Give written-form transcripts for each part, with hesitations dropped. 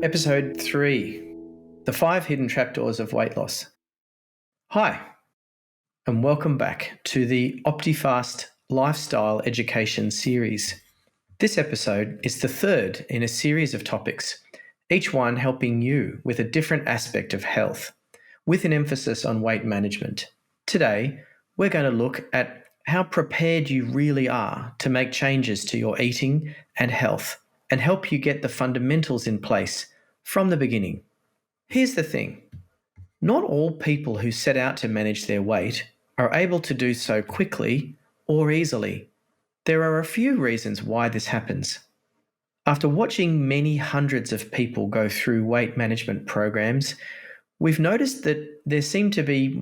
Episode 3, The 5 Hidden Trapdoors of Weight Loss. Hi, and welcome back to the Optifast Lifestyle Education Series. This episode is the third in a series of topics, each one helping you with a different aspect of health, with an emphasis on weight management. Today, we're going to look at how prepared you really are to make changes to your eating and health, and help you get the fundamentals in place from the beginning. Here's the thing. Not all people who set out to manage their weight are able to do so quickly or easily. There are a few reasons why this happens. After watching many hundreds of people go through weight management programs, we've noticed that there seem to be,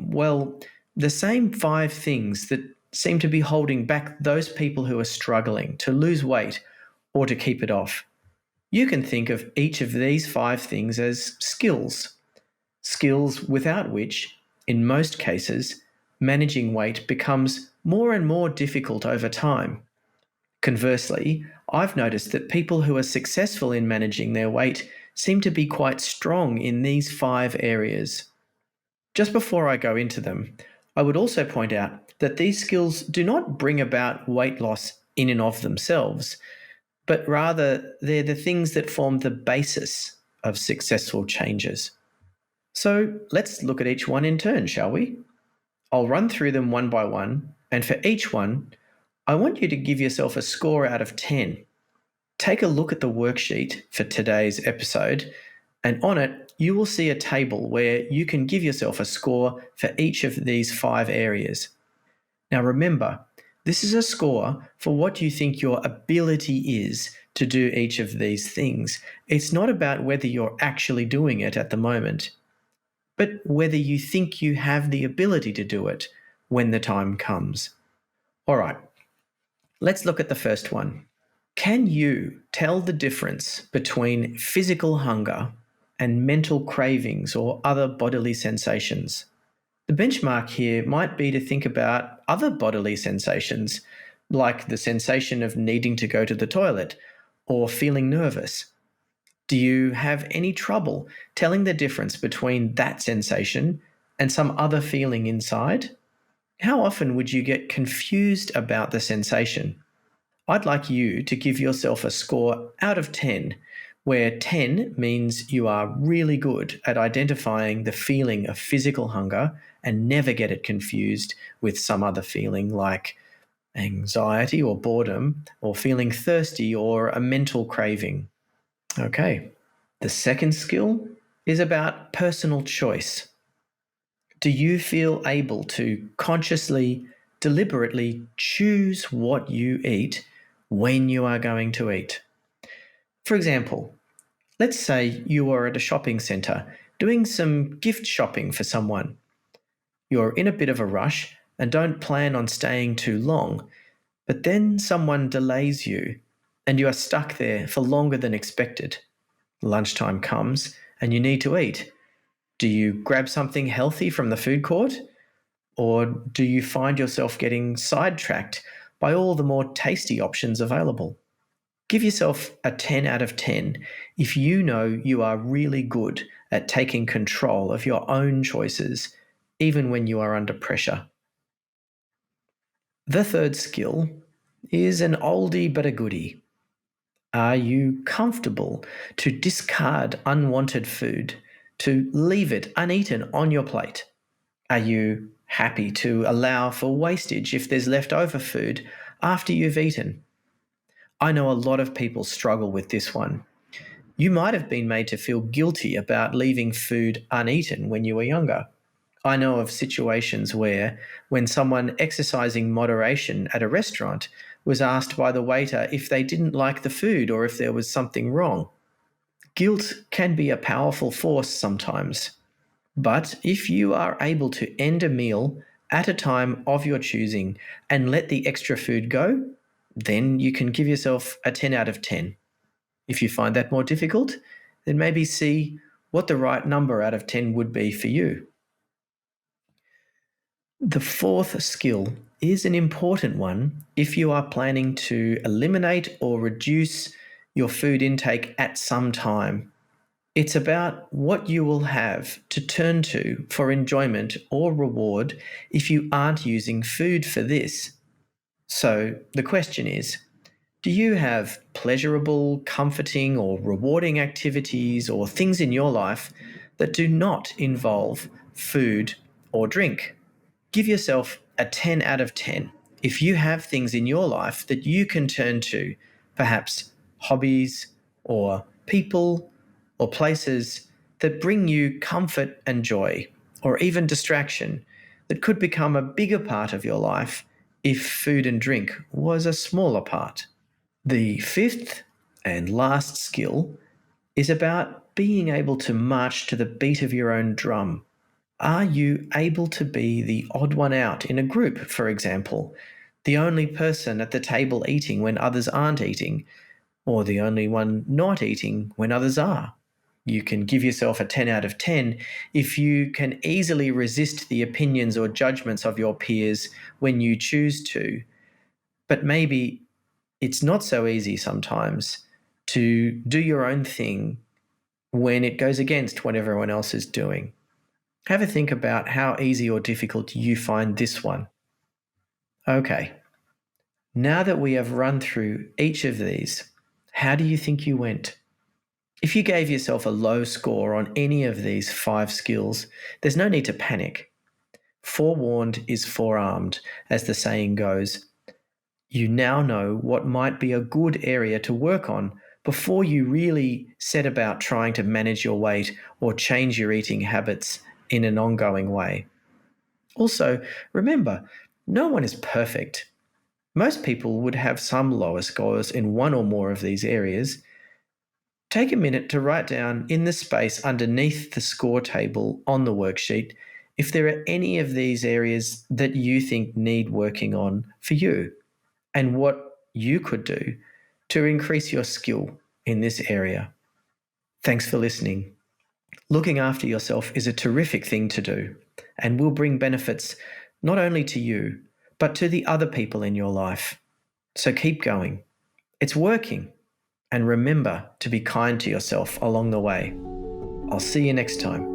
the same 5 things that seem to be holding back those people who are struggling to lose weight or to keep it off. You can think of each of these 5 things as skills without which, in most cases, managing weight becomes more and more difficult over time. Conversely, I've noticed that people who are successful in managing their weight seem to be quite strong in these 5 areas. Just before I go into them, I would also point out that these skills do not bring about weight loss in and of themselves, but rather they're the things that form the basis of successful changes. So let's look at each one in turn, shall we? I'll run through them one by one, and for each one, I want you to give yourself a score out of 10. Take a look at the worksheet for today's episode, and on it, you will see a table where you can give yourself a score for each of these 5 areas. Now remember, this is a score for what you think your ability is to do each of these things. It's not about whether you're actually doing it at the moment, but whether you think you have the ability to do it when the time comes. All right, let's look at the first one. Can you tell the difference between physical hunger and mental cravings or other bodily sensations? The benchmark here might be to think about other bodily sensations, like the sensation of needing to go to the toilet or feeling nervous. Do you have any trouble telling the difference between that sensation and some other feeling inside? How often would you get confused about the sensation? I'd like you to give yourself a score out of 10, where 10 means you are really good at identifying the feeling of physical hunger and never get it confused with some other feeling like anxiety or boredom or feeling thirsty or a mental craving. Okay, the second skill is about personal choice. Do you feel able to consciously, deliberately choose what you eat when you are going to eat? For example, let's say you are at a shopping centre doing some gift shopping for someone. You're in a bit of a rush and don't plan on staying too long, but then someone delays you and you are stuck there for longer than expected. Lunchtime comes and you need to eat. Do you grab something healthy from the food court? Or do you find yourself getting sidetracked by all the more tasty options available? Give yourself a 10 out of 10 if you know you are really good at taking control of your own choices, even when you are under pressure. The third skill is an oldie but a goodie. Are you comfortable to discard unwanted food, to leave it uneaten on your plate? Are you happy to allow for wastage if there's leftover food after you've eaten? I know a lot of people struggle with this one. You might have been made to feel guilty about leaving food uneaten when you were younger. I know of situations where, when someone exercising moderation at a restaurant was asked by the waiter if they didn't like the food or if there was something wrong. Guilt can be a powerful force sometimes. But if you are able to end a meal at a time of your choosing and let the extra food go, then you can give yourself a 10 out of 10. If you find that more difficult, then maybe see what the right number out of 10 would be for you. The fourth skill is an important one if you are planning to eliminate or reduce your food intake at some time. It's about what you will have to turn to for enjoyment or reward if you aren't using food for this. So the question is, do you have pleasurable, comforting, or rewarding activities or things in your life that do not involve food or drink? Give yourself a 10 out of 10. If you have things in your life that you can turn to, perhaps hobbies or people or places that bring you comfort and joy, or even distraction, that could become a bigger part of your life if food and drink was a smaller part. The fifth and last skill is about being able to march to the beat of your own drum. Are you able to be the odd one out in a group, for example? The only person at the table eating when others aren't eating, or the only one not eating when others are? You can give yourself a 10 out of 10 if you can easily resist the opinions or judgments of your peers when you choose to. But maybe it's not so easy sometimes to do your own thing when it goes against what everyone else is doing. Have a think about how easy or difficult you find this one. Okay, now that we have run through each of these, how do you think you went? If you gave yourself a low score on any of these 5 skills, there's no need to panic. Forewarned is forearmed, as the saying goes. You now know what might be a good area to work on before you really set about trying to manage your weight or change your eating habits in an ongoing way. Also, remember, no one is perfect. Most people would have some lower scores in one or more of these areas. Take a minute to write down in the space underneath the score table on the worksheet if there are any of these areas that you think need working on for you, and what you could do to increase your skill in this area. Thanks for listening. Looking after yourself is a terrific thing to do and will bring benefits not only to you, but to the other people in your life. So keep going. It's working. And remember to be kind to yourself along the way. I'll see you next time.